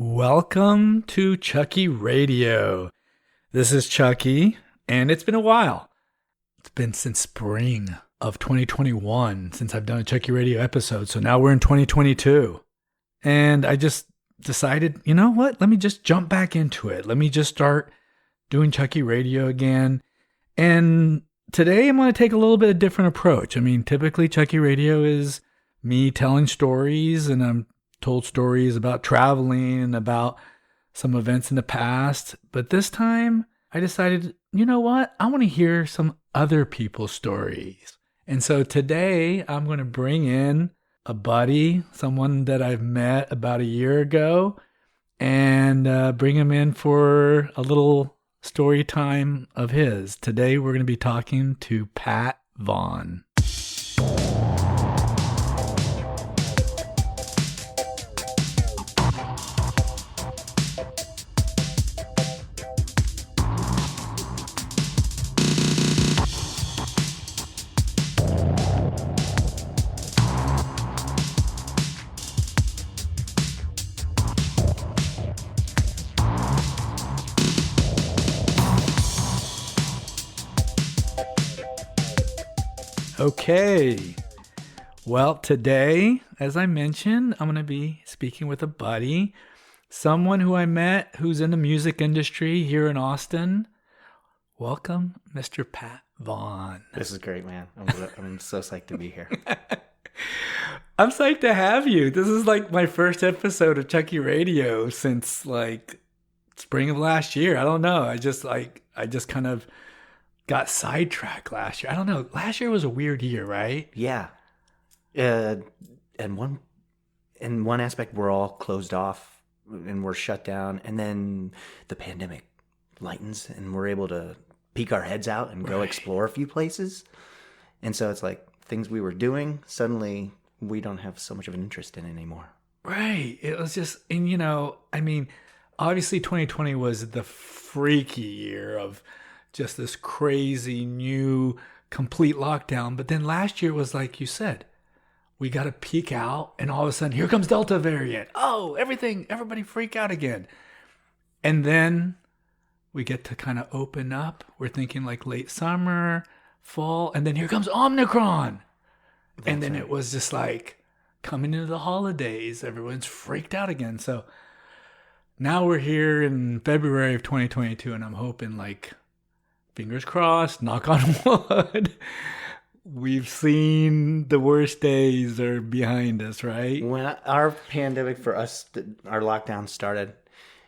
Welcome to Chucky Radio. This is Chucky, and it's been a while. It's been since spring of 2021 since I've done a Chucky Radio episode, so now we're in 2022. And I just decided, you know what? Let me just jump back into it. Let me just start doing Chucky Radio again. And today I'm going to take a little bit of different approach. I mean, typically Chucky Radio is me telling stories, and I'm told stories about traveling and about some events in the past. But this time I decided, you know what? I want to hear some other people's stories. And so today I'm going to bring in a buddy, someone that I've met about a year ago, and bring him in for a little story time of his. Today we're going to be talking to Pat Vaughan. Okay, well, today, as I mentioned, I'm going to be speaking with a buddy, someone who I met who's in the music industry here in Austin. Welcome, Mr. Pat Vaughan. This is great, man. I'm so psyched to be here. I'm psyched to have you. This is like my first episode of Chucky Radio since like spring of last year. I don't know. I just kind of got sidetracked last year. I don't know. Last year was a weird year, right? Yeah. And in one aspect, we're all closed off and we're shut down. And then the pandemic lightens and we're able to peek our heads out and go explore a few places. And so it's like things we were doing, suddenly we don't have so much of an interest in anymore. Right. It was just, and you know, I mean, obviously 2020 was the freaky year of just this crazy new complete lockdown. But then last year was like you said, we got to peek out and all of a sudden here comes Delta variant. Oh, everybody freak out again. And then we get to kind of open up. We're thinking like late summer, fall, and then here comes Omicron. And then it was just like coming into the holidays, everyone's freaked out again. So now we're here in February of 2022 and I'm hoping like, fingers crossed, knock on wood, we've seen the worst days are behind us, right? When our pandemic for us, our lockdown started,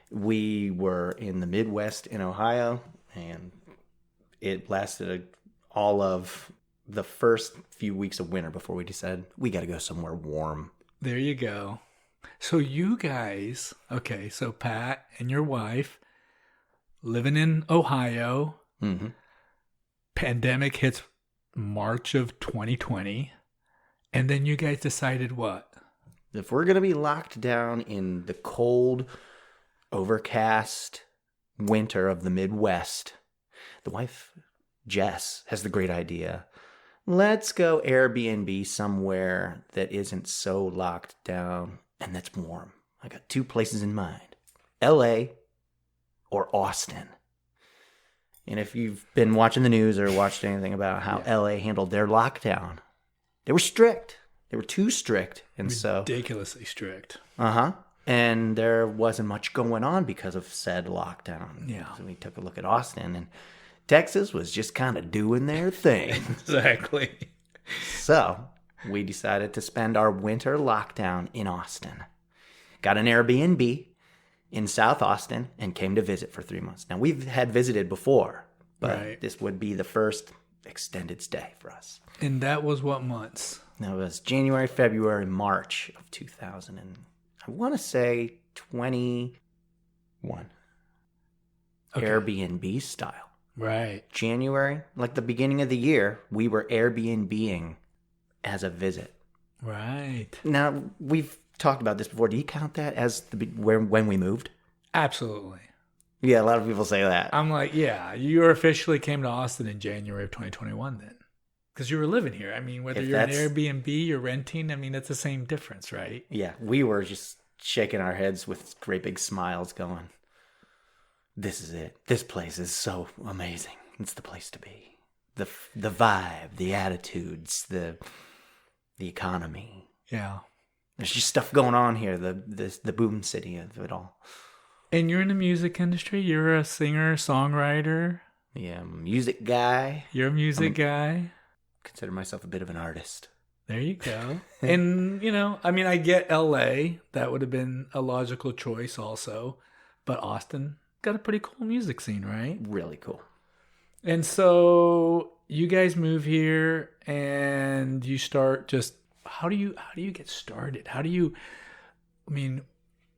we were in the Midwest in Ohio, and it lasted all of the first few weeks of winter before we decided we got to go somewhere warm. There you go. So you guys, okay, so Pat and your wife living in Ohio. Mm-hmm. Pandemic hits March of 2020. And then you guys decided what? If we're going to be locked down in the cold, overcast winter of the Midwest, the wife, Jess, has the great idea. Let's go Airbnb somewhere that isn't so locked down and that's warm. I got two places in mind, LA or Austin. And if you've been watching the news or watched anything about how LA handled their lockdown, they were strict. They were too strict. And ridiculously strict. And there wasn't much going on because of said lockdown. Yeah. So we took a look at Austin, and Texas was just kind of doing their thing. Exactly. So we decided to spend our winter lockdown in Austin. Got an Airbnb in South Austin and came to visit for 3 months. Now, we've had visited before, but This would be the first extended stay for us. And that was what months? That was January, February, March of 2000, and I want to say 21. Okay. Airbnb style. Right. January, like the beginning of the year, we were Airbnb-ing as a visit. Right. Now, we've talked about this before. Do you count that as when we moved? Absolutely. Yeah, a lot of people say that. I'm like, yeah, you officially came to Austin in January of 2021 then. Because you were living here. I mean, whether you're an Airbnb, you're renting, I mean, it's the same difference, right? Yeah, we were just shaking our heads with great big smiles going, this is it. This place is so amazing. It's the place to be. The vibe, the attitudes, the economy. Yeah. There's just stuff going on here. The boom city of it all. And you're in the music industry. You're a singer, songwriter. Yeah, I'm a music guy. You're a music guy. Consider myself a bit of an artist. There you go. And, I get LA. That would have been a logical choice also. But Austin got a pretty cool music scene, right? Really cool. And so you guys move here and you start just, how do you get started?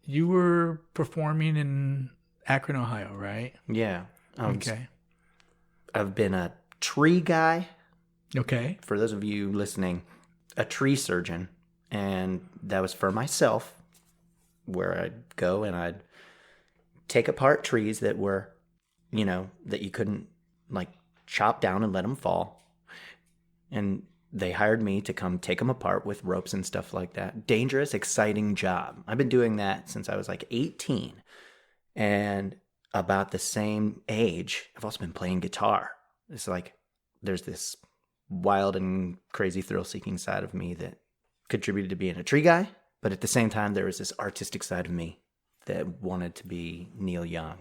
You were performing in Akron, Ohio, right? Yeah. Okay. I've been a tree guy. Okay. For those of you listening, a tree surgeon. And that was for myself, where I'd go and I'd take apart trees that were, that you couldn't chop down and let them fall. And they hired me to come take them apart with ropes and stuff like that. Dangerous, exciting job. I've been doing that since I was 18. And about the same age, I've also been playing guitar. It's there's this wild and crazy thrill-seeking side of me that contributed to being a tree guy. But at the same time, there was this artistic side of me that wanted to be Neil Young.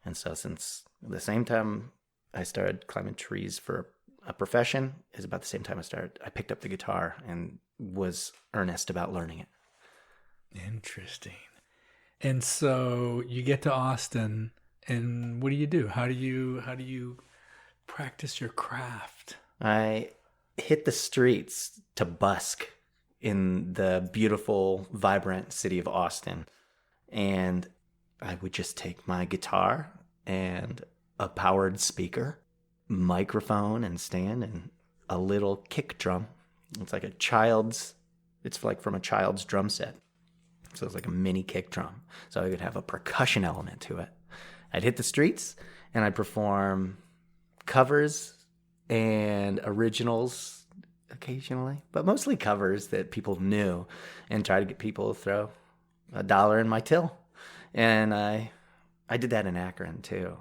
And so since the same time I started climbing trees for a profession is about the same time I picked up the guitar and was earnest about learning it. Interesting. And so you get to Austin, and what do you do? How do you practice your craft? I hit the streets to busk in the beautiful, vibrant city of Austin. And I would just take my guitar and a powered speaker, microphone and stand, and a little kick drum. It's from a child's drum set. So it's like a mini kick drum. So I could have a percussion element to it. I'd hit the streets and I'd perform covers and originals occasionally, but mostly covers that people knew, and try to get people to throw $1 in my till. And I did that in Akron too.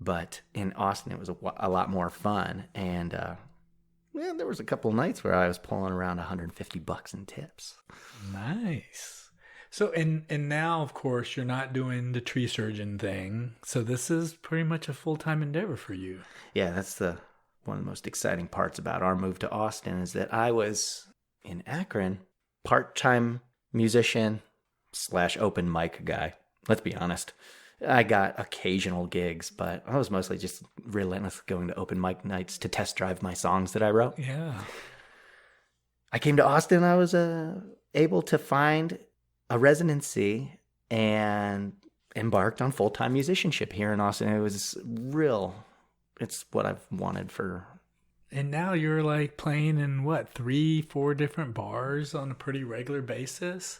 But in Austin, it was a lot more fun. And there was a couple nights where I was pulling around $150 in tips. Nice. So, and now, of course, you're not doing the tree surgeon thing. So this is pretty much a full-time endeavor for you. Yeah, that's one of the most exciting parts about our move to Austin is that I was in Akron, part-time musician / open mic guy. Let's be honest. I got occasional gigs, but I was mostly just relentless going to open mic nights to test drive my songs that I wrote. Yeah. I came to Austin. I was able to find a residency and embarked on full-time musicianship here in Austin. It was it's what I've wanted for. And now you're playing in 3-4 different bars on a pretty regular basis?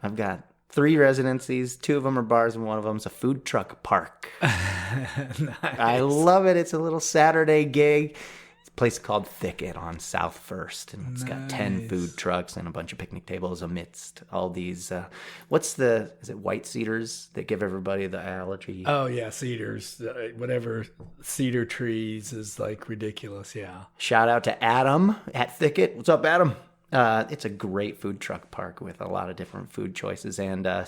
I've got 3 residencies. 2 of them are bars, and one of them's a food truck park. Nice. I love it. It's a little Saturday gig. It's a place called Thicket on South First, and it's got 10 food trucks and a bunch of picnic tables amidst all these. Is it white cedars that give everybody the allergy? Oh yeah, cedars. Whatever cedar trees is ridiculous. Yeah. Shout out to Adam at Thicket. What's up, Adam? It's a great food truck park with a lot of different food choices and a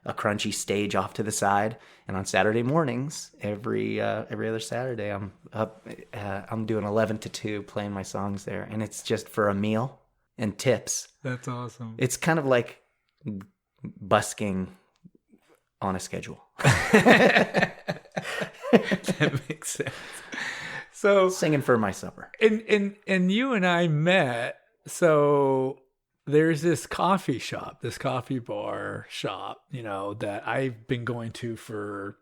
crunchy stage off to the side. And on Saturday mornings, every other Saturday, I'm doing 11 to 2 playing my songs there, and it's just for a meal and tips. That's awesome. It's kind of like busking on a schedule. That makes sense. So singing for my supper. And you and I met. So there's this coffee bar shop, that I've been going to for,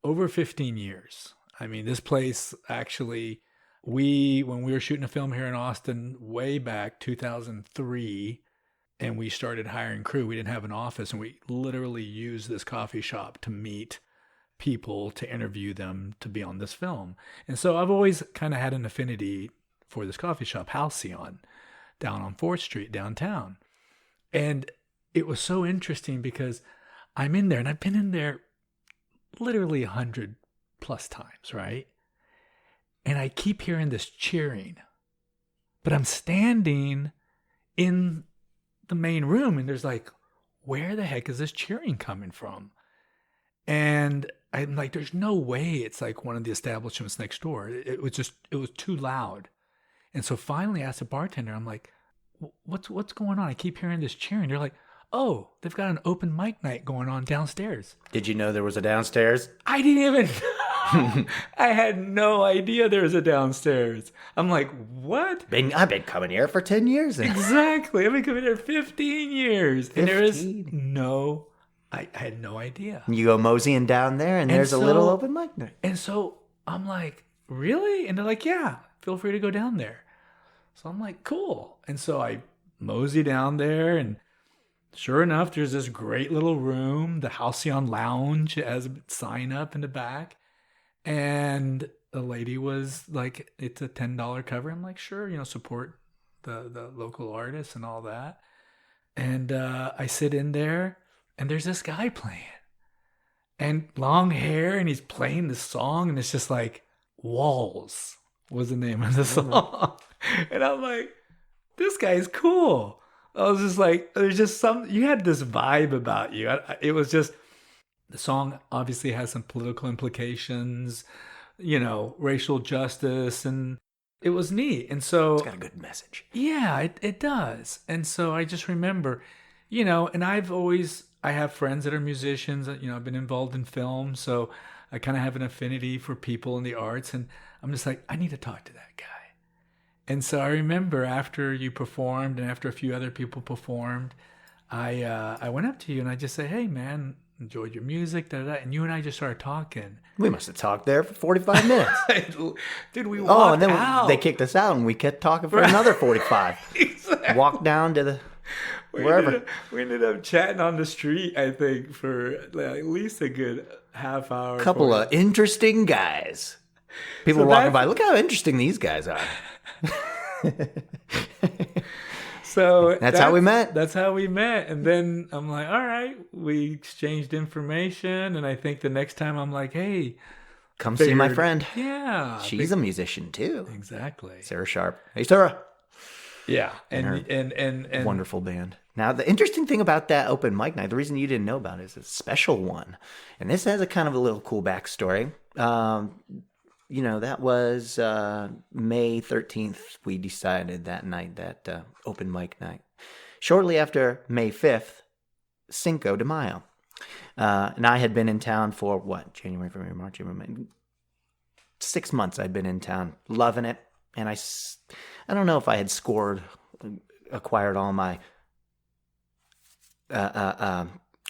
over 15 years. I mean, this place actually, when we were shooting a film here in Austin way back 2003, and we started hiring crew, we didn't have an office, and we literally used this coffee shop to meet people, to interview them, to be on this film. And so I've always kind of had an affinity for this coffee shop, Halcyon, down on 4th Street downtown. And it was so interesting because I'm in there and I've been in there literally 100 plus times, right? And I keep hearing this cheering, but I'm standing in the main room and there's like, where the heck is this cheering coming from? And I'm like, there's no way it's like one of the establishments next door. It was too loud. And so finally I asked the bartender, I'm like, what's going on? I keep hearing this cheering. They're like, oh, they've got an open mic night going on downstairs. Did you know there was a downstairs? I didn't even I had no idea there was a downstairs. I'm like, what? I've been coming here for 10 years. Exactly. I've been coming here 15 years. 15. And there is I had no idea. You go moseying down there and there's a little open mic night. And so I'm like, really? And they're like, yeah, feel free to go down there. So I'm like, cool. And so I mosey down there and sure enough, there's this great little room. The Halcyon Lounge has a sign up in the back. And the lady was like, it's a $10 cover. I'm like, sure, support the local artists and all that. And I sit in there and there's this guy playing. And long hair and he's playing the song and it's just like, Walls was the name of the song. And I'm like, this guy's cool. I was just like, there's just you had this vibe about you. It was just, the song obviously has some political implications, racial justice, and it was neat. And so it's got a good message. Yeah, it does. And so I just remember, and I have friends that are musicians. I've been involved in film, so I kind of have an affinity for people in the arts. And I'm just like, I need to talk to that guy. And so I remember after you performed and after a few other people performed, I went up to you and I just said, hey, man, enjoyed your music, and you and I just started talking. We must have talked there for 45 minutes. Dude, we walked and then out. They kicked us out and we kept talking for another 45. Exactly. Walked down to the wherever. We ended up chatting on the street, I think, for at least a good half hour. Couple of interesting guys. People were walking by. Look how interesting these guys are. So that's how we met. That's how we met. And then I'm like, all right, we exchanged information. And I think the next time I'm like, hey, come see my friend. Yeah. She's a musician too. Exactly. Sarah Sharp. Hey, Sarah. Yeah. And wonderful band. Now, the interesting thing about that open mic night, the reason you didn't know about it is it's a special one. And this has a kind of a little cool backstory. That was May 13th. We decided that night, that open mic night. Shortly after May 5th, Cinco de Mayo. And I had been in town for January, February, March, April, May. 6 months I'd been in town, loving it. And I don't know if I had acquired all my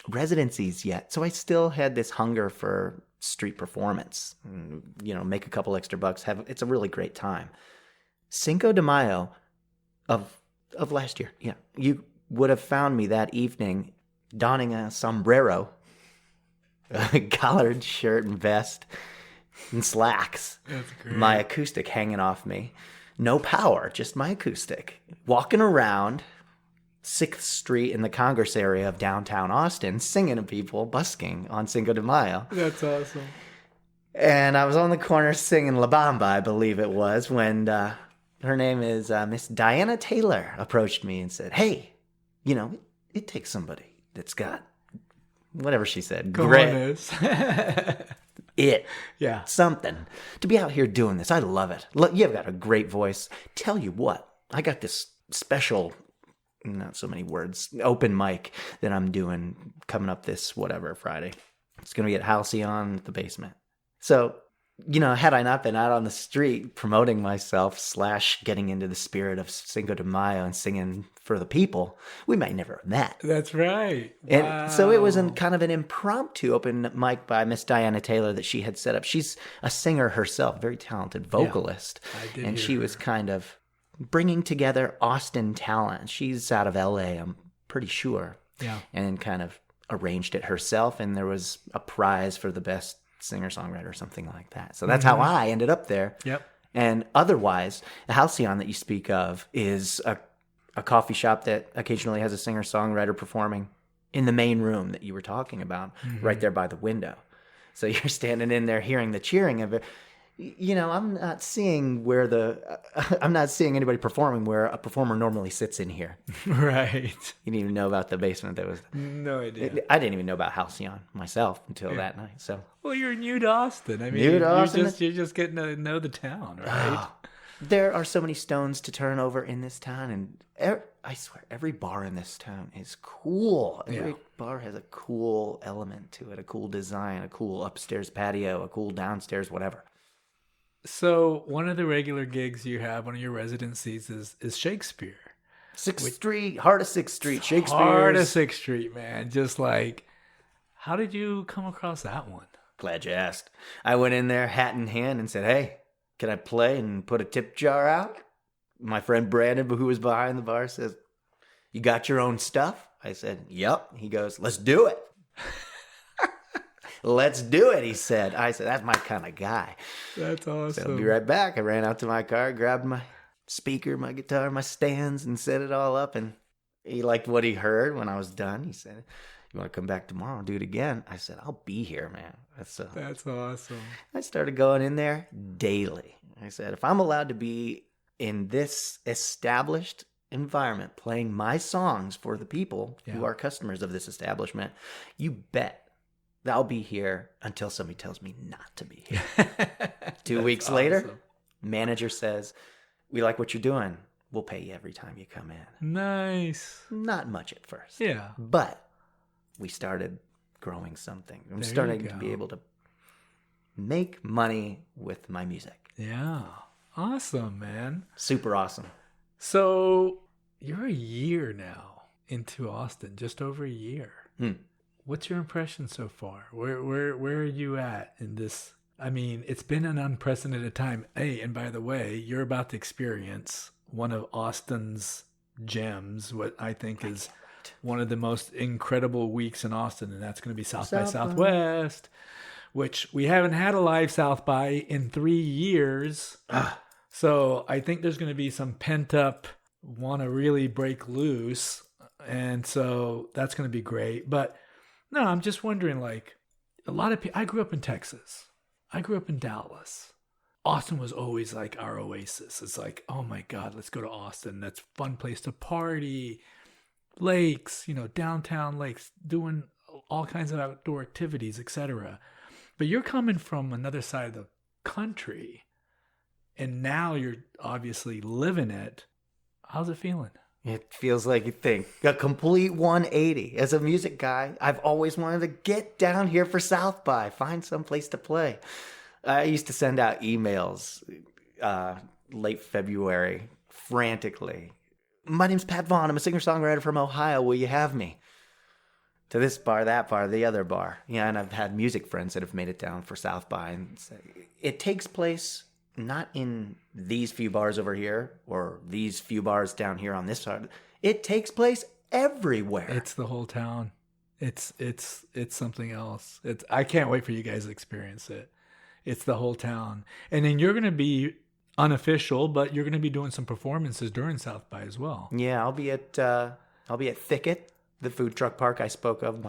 residencies yet. So I still had this hunger for street performance, make a couple extra bucks, it's a really great time. Cinco de Mayo of last year. Yeah. You would have found me that evening donning a sombrero, a collared shirt and vest and slacks. That's great. My acoustic hanging off me. No power, just my acoustic. Walking around 6th Street in the Congress area of downtown Austin, singing to people, busking on Cinco de Mayo. That's awesome. And I was on the corner singing La Bamba, I believe it was, when her name is Miss Diana Taylor approached me and said, hey, it takes somebody that's got, whatever she said, grit. Yeah. Something. To be out here doing this, I love it. Look, you've got a great voice. Tell you what, I got this special, not so many words, open mic that I'm doing coming up this Friday. It's going to be at Halcyon, the basement. So, had I not been out on the street promoting myself / getting into the spirit of Cinco de Mayo and singing for the people, we might never have met. That's right. And wow. So it was kind of an impromptu open mic by Miss Diana Taylor that she had set up. She's a singer herself, very talented vocalist. Yeah, I did and hear she her. was kind of bringing together Austin talent. She's out of LA, I'm pretty sure. Yeah. And kind of arranged it herself. And there was a prize for the best singer-songwriter or something like that. So that's how I ended up there. Yep. And otherwise, the Halcyon that you speak of is a coffee shop that occasionally has a singer-songwriter performing. in the main room that you were talking about, right there by the window. So you're standing in there hearing the cheering of it. You know, I'm not seeing anybody performing where a performer normally sits in here. Right. You didn't even know about the basement. No idea. I didn't even know about Halcyon myself until that night. So, well, you're new to Austin. I mean, New to Austin. You're just getting to know the town, right? There are so many stones to turn over in this town, and I swear, every bar in this town is cool. Every bar has a cool element to it, a cool design, a cool upstairs patio, a cool downstairs whatever. So one of the regular gigs you have, one of your residencies is Shakespeare. 6th Street, heart of 6th Street, Shakespeare. Heart of 6th Street, man. Just like, how did you come across that one? Glad you asked. I went in there, hat in hand, and said, hey, can I play and put a tip jar out? My friend Brandon, who was behind the bar, says, you got your own stuff? I said, yep. He goes, let's do it. Let's do it, he said. I said, that's my kind of guy. That's awesome. So I'll be right back. I ran out to my car, grabbed my speaker, my guitar, my stands, and set it all up. And he liked what he heard when I was done. He said, you want to come back tomorrow and do it again? I said, I'll be here, man. That's awesome. I started going in there daily. I said, if I'm allowed to be in this established environment playing my songs for the people who are customers of this establishment, you bet I'll be here until somebody tells me not to be here. 2 weeks later, manager says, we like what you're doing. We'll pay you every time you come in. Nice. Not much at first. Yeah. But we started growing something. I'm starting to be able to make money with my music. Yeah. Awesome, man. Super awesome. So you're a year now into Austin, just over a year. What's your impression so far? Where are you at in this? I mean, it's been an unprecedented time. Hey, and by the way, you're about to experience one of Austin's gems, what I think is one of the most incredible weeks in Austin, and that's going to be South by Southwest, which we haven't had a live South by in 3 years. So I think there's going to be some pent up, want to really break loose. And so that's going to be great. But no, I'm just wondering, like, a lot of people, I grew up in Texas. I grew up in Dallas. Austin was always like our oasis. It's like, oh my God, let's go to Austin. That's a fun place to party. Lakes, downtown lakes, doing all kinds of outdoor activities, etc. But you're coming from another side of the country, and now you're obviously living it. How's it feeling? It feels like you think a complete 180. As a music guy, I've always wanted to get down here for South by, find some place to play. I used to send out emails late February, frantically. My name's Pat Vaughan. I'm a singer-songwriter from Ohio. Will you have me? To this bar, that bar, the other bar. Yeah, and I've had music friends that have made it down for South by. And it takes place not in these few bars over here or these few bars down here on this side. It takes place everywhere. It's the whole town. It's something else. I can't wait for you guys to experience it. It's the whole town. And then you're going to be unofficial, but you're going to be doing some performances during South by as well. Yeah, I'll be at Thicket, the food truck park I spoke of,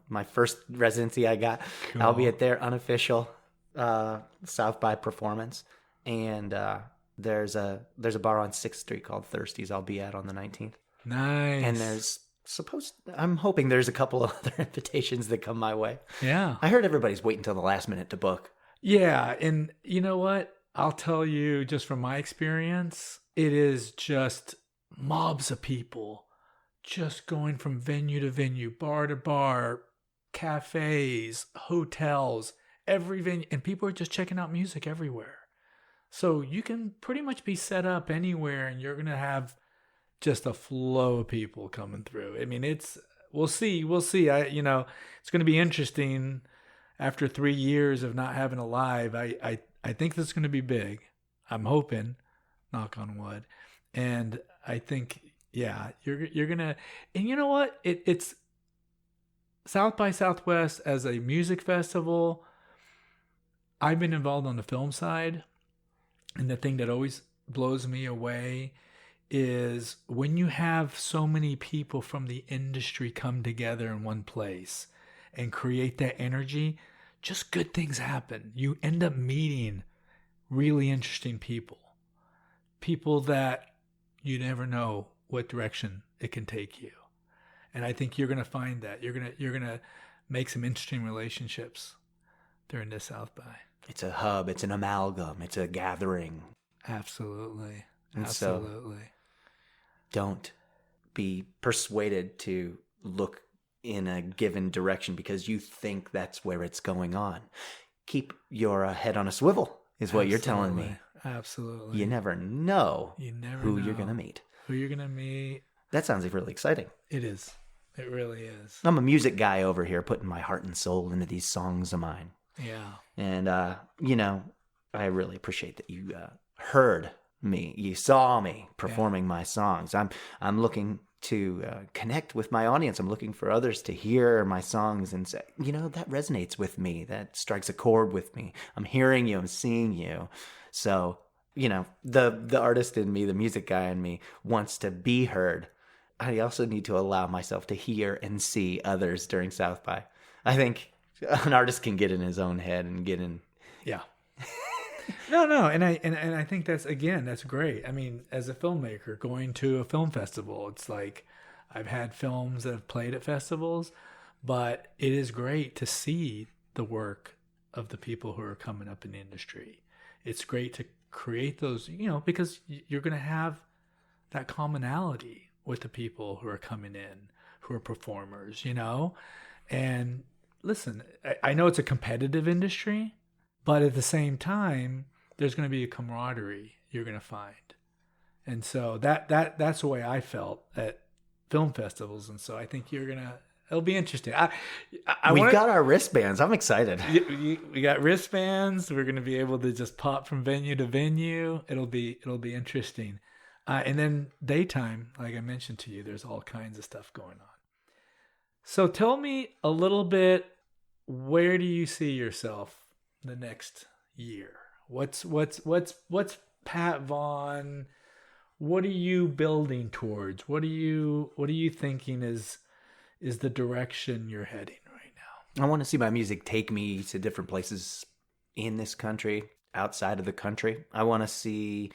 my first residency I got. Cool. I'll be at their unofficial South by performance. And there's a bar on 6th Street called Thirsties I'll be at on the 19th. Nice. And I'm hoping there's a couple of other invitations that come my way. Yeah. I heard everybody's waiting until the last minute to book. Yeah, and you know what? I'll tell you just from my experience, it is just mobs of people just going from venue to venue, bar to bar, cafes, hotels, every venue, and people are just checking out music everywhere. So you can pretty much be set up anywhere and you're going to have just a flow of people coming through. I mean, we'll see. It's going to be interesting after 3 years of not having a live. I think this is going to be big. I'm hoping, knock on wood. And I think, yeah, you're going to, and you know what? It's South by Southwest as a music festival. I've been involved on the film side. And the thing that always blows me away is when you have so many people from the industry come together in one place and create that energy, just good things happen. You end up meeting really interesting people. People that you never know what direction it can take you. And I think you're going to find that. You're going to make some interesting relationships during this South by. It's a hub, it's an amalgam, it's a gathering. Absolutely. And Absolutely. So don't be persuaded to look in a given direction because you think that's where it's going on. Keep your head on a swivel is what you're telling me. Absolutely. You never know who you're going to meet. Who you're going to meet. That sounds really exciting. It is. It really is. I'm a music guy over here putting my heart and soul into these songs of mine. Yeah. And, I really appreciate that you heard me. You saw me performing my songs. I'm looking to connect with my audience. I'm looking for others to hear my songs and say, that resonates with me. That strikes a chord with me. I'm hearing you. I'm seeing you. So, the artist in me, the music guy in me wants to be heard. I also need to allow myself to hear and see others during South by. I think an artist can get in his own head and get in. Yeah. No, and I think that's great. I mean, as a filmmaker, going to a film festival, it's like I've had films that have played at festivals, but it is great to see the work of the people who are coming up in the industry. It's great to create those, because you're going to have that commonality with the people who are coming in, who are performers, And listen, I know it's a competitive industry, but at the same time, there's going to be a camaraderie you're going to find. And so that's the way I felt at film festivals. And so I think it'll be interesting. We've got our wristbands. I'm excited. We got wristbands. We're going to be able to just pop from venue to venue. It'll be interesting. And then daytime, like I mentioned to you, there's all kinds of stuff going on. So tell me a little bit, where do you see yourself the next year? What's Pat Vaughan? What are you building towards? What are you thinking is the direction you're heading right now? I want to see my music take me to different places in this country, outside of the country. I want to see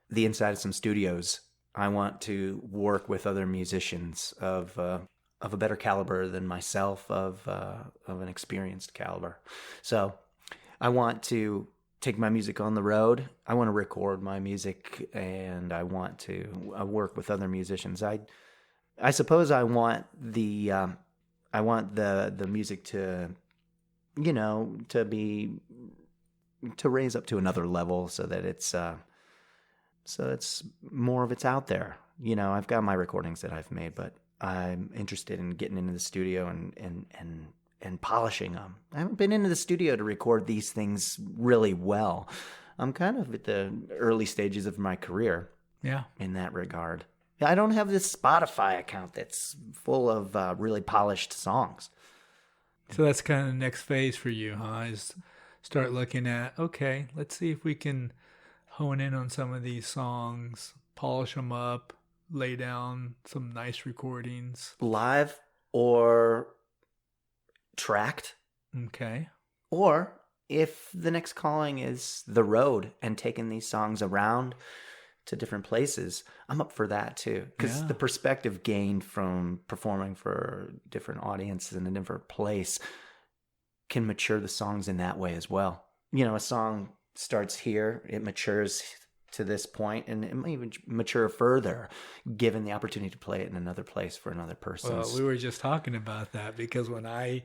the inside of some studios. I want to work with other musicians of a better caliber than myself, of an experienced caliber. So I want to take my music on the road. I want to record my music, and I want to work with other musicians. I suppose I want the music to raise up to another level, so that it's more of it's out there. I've got my recordings that I've made, but I'm interested in getting into the studio and polishing them. I haven't been into the studio to record these things really well. I'm kind of at the early stages of my career. Yeah. In that regard. I don't have this Spotify account that's full of really polished songs. So that's kind of the next phase for you, huh? Is start looking at, okay, let's see if we can hone in on some of these songs, polish them up, lay down some nice recordings. Live or tracked. Okay. Or if the next calling is the road and taking these songs around to different places, I'm up for that too. Because the perspective gained from performing for different audiences in a different place can mature the songs in that way as well. A song starts here, it matures to this point, and it may even mature further given the opportunity to play it in another place for another person. Well, we were just talking about that, because when I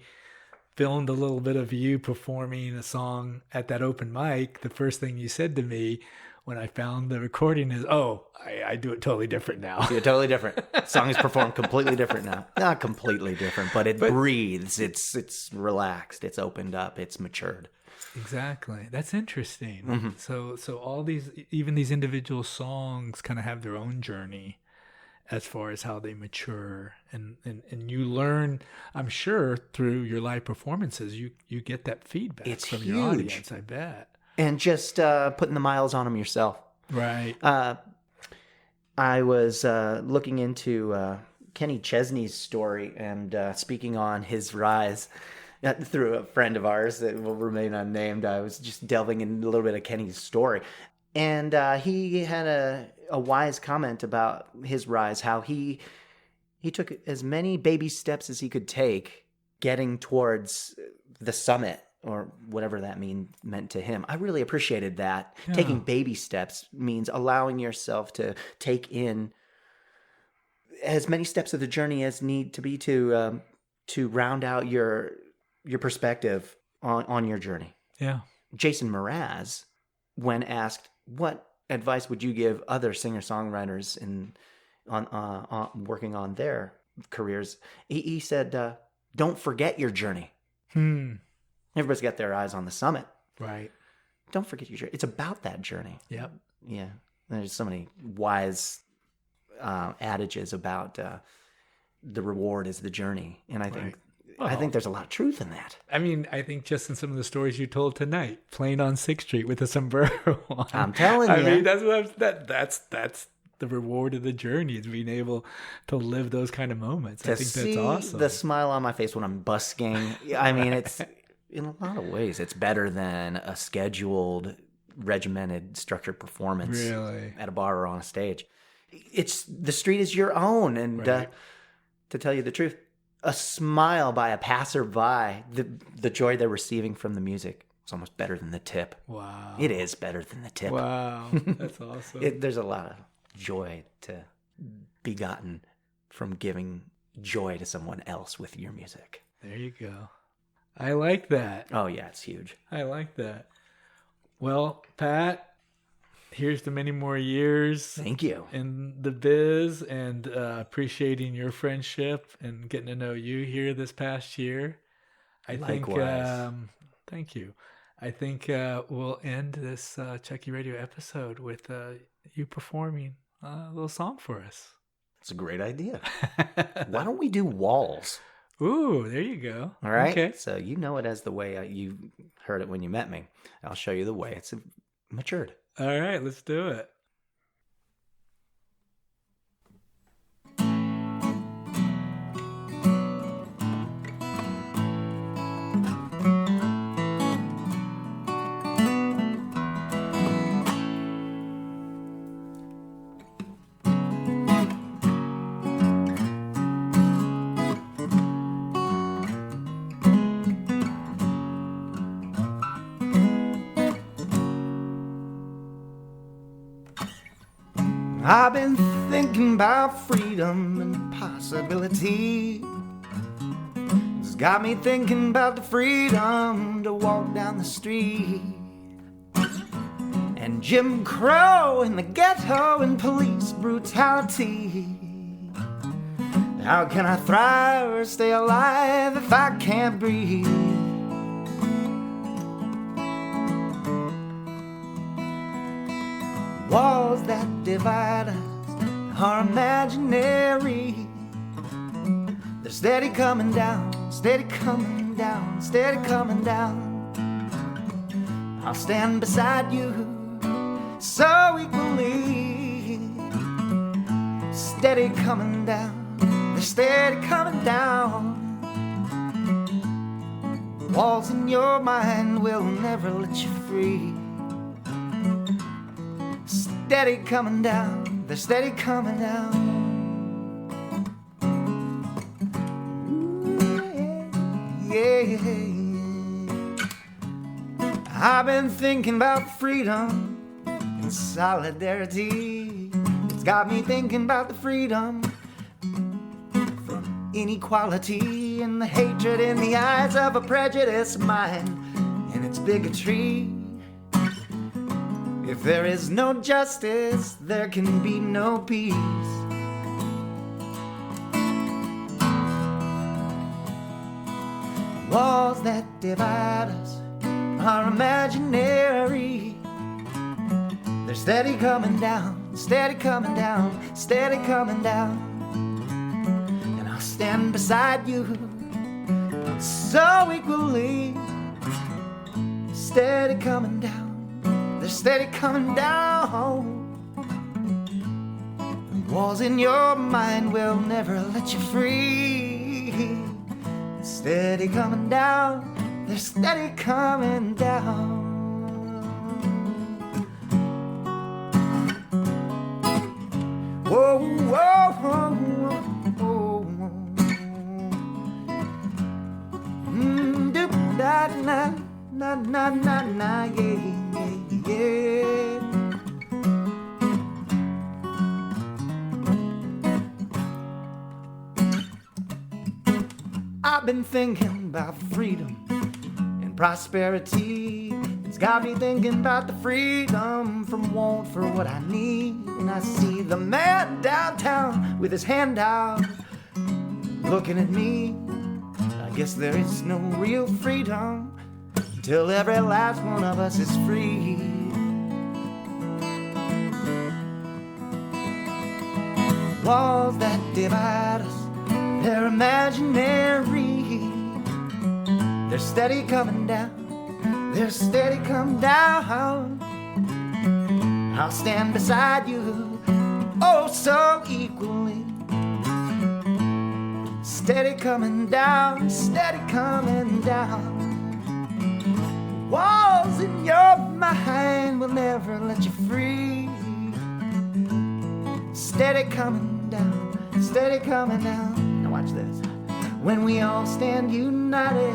filmed a little bit of you performing a song at that open mic, the first thing you said to me when I found the recording is, I do it totally different now. Yeah, totally different. Song is performed completely different now. Not completely different, but it breathes. It's relaxed. It's opened up. It's matured. Exactly. That's interesting. Mm-hmm. So all these, even these individual songs kind of have their own journey as far as how they mature, and you learn, I'm sure, through your live performances, you get that feedback from your audience, I bet. And just putting the miles on them yourself. Right. I was looking into Kenny Chesney's story and speaking on his rise through a friend of ours that will remain unnamed. I was just delving in a little bit of Kenny's story. And he had a wise comment about his rise, how he took as many baby steps as he could take getting towards the summit, or whatever that meant to him. I really appreciated that. Yeah. Taking baby steps means allowing yourself to take in as many steps of the journey as need to be to round out your perspective on your journey. Yeah. Jason Mraz, when asked, what advice would you give other singer-songwriters on working on their careers, he said, don't forget your journey. Everybody's got their eyes on the summit. Right. Don't forget your journey. It's about that journey. Yep. Yeah. There's so many wise adages about the reward is the journey. And I think right. Well, I think there's a lot of truth in that. I mean, I think just in some of the stories you told tonight, playing on 6th Street with a sombrero on. I'm telling you. I mean, that's the reward of the journey, is being able to live those kind of moments. I think that's awesome. The smile on my face when I'm busking. I mean, it's in a lot of ways, it's better than a scheduled, regimented, structured performance at a bar or on a stage. It's the street is your own, and right. To tell you the truth, a smile by a passerby, the joy they're receiving from the music is almost better than the tip. Wow. It is better than the tip. Wow. That's awesome. There's a lot of joy to be gotten from giving joy to someone else with your music. There you go. I like that. Oh, yeah, it's huge. I like that. Well, Pat, here's to many more years. Thank you. In the biz, and appreciating your friendship and getting to know you here this past year. Likewise. Thank you. I think we'll end this Chucky Radio episode with you performing a little song for us. That's a great idea. Why don't we do Walls? Ooh, there you go. All right. Okay. So you know it as the way you heard it when you met me. I'll show you the way it's matured. All right, let's do it. I've been thinking about freedom and possibility. It's got me thinking about the freedom to walk down the street. And Jim Crow and the ghetto and police brutality. How can I thrive or stay alive if I can't breathe? Walls that divide us are imaginary. They're steady coming down, steady coming down, steady coming down. I'll stand beside you so equally. Steady coming down, they're steady coming down. Walls in your mind will never let you free. Steady coming down, they're steady coming down. Ooh, yeah. I've been thinking about freedom and solidarity. It's got me thinking about the freedom from inequality and the hatred in the eyes of a prejudiced mind and its bigotry. If there is no justice, there can be no peace. Walls that divide us are imaginary. They're steady coming down, steady coming down, steady coming down. And I'll stand beside you so equally. Steady coming down, they're steady coming down. Walls in your mind will never let you free. Steady coming down, they're steady coming down. Whoa, whoa, whoa, whoa, whoa. Doop, da, na, na, na, na, na, yeah, yeah. I've been thinking about freedom and prosperity. It's got me thinking about the freedom from want for what I need. And I see the man downtown with his hand out, looking at me. I guess there is no real freedom until every last one of us is free. Walls that divide us, they're imaginary. They're steady coming down, they're steady coming down. I'll stand beside you, oh so equally. Steady coming down, steady coming down. Walls in your mind will never let you free. Steady coming down, steady coming down. Now watch this. When we all stand united,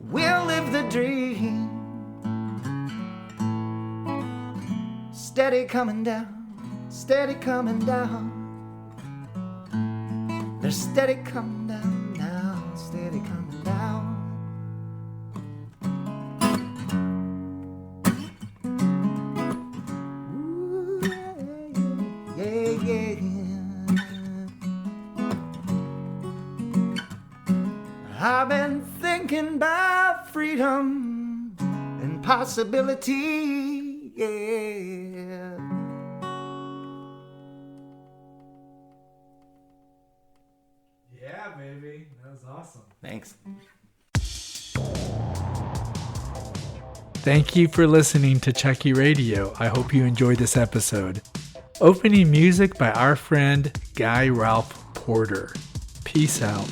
we'll live the dream. Steady coming down, steady coming down. They're steady coming down now, steady coming down. Ooh, yeah, yeah, yeah. I've been thinking about freedom and possibility, yeah. Yeah, baby. That was awesome. Thanks. Thank you for listening to Chucky Radio. I hope you enjoyed this episode. Opening music by our friend Guy Ralph Porter. Peace out.